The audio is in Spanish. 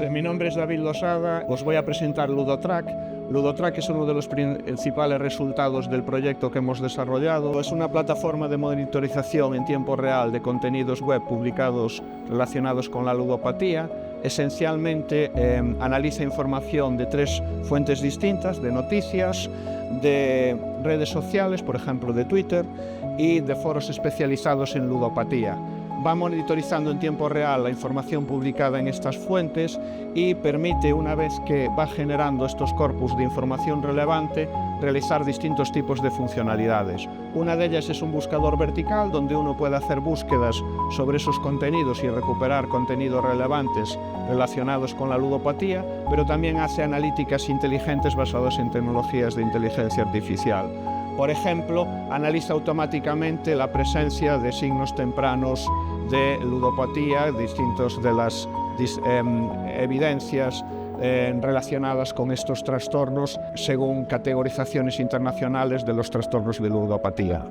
Mi nombre es David Losada, os voy a presentar Ludotrack. Ludotrack es uno de los principales resultados del proyecto que hemos desarrollado. Es una plataforma de monitorización en tiempo real de contenidos web publicados relacionados con la ludopatía. Esencialmente analiza información de 3 fuentes distintas, de noticias, de redes sociales, por ejemplo de Twitter, y de foros especializados en ludopatía. Va monitorizando en tiempo real la información publicada en estas fuentes y permite, una vez que va generando estos corpus de información relevante, realizar distintos tipos de funcionalidades. Una de ellas es un buscador vertical donde uno puede hacer búsquedas sobre esos contenidos y recuperar contenidos relevantes relacionados con la ludopatía, pero también hace analíticas inteligentes basadas en tecnologías de inteligencia artificial. Por ejemplo, analiza automáticamente la presencia de signos tempranos de ludopatía, distintos de las evidencias relacionadas con estos trastornos según categorizaciones internacionales de los trastornos de ludopatía.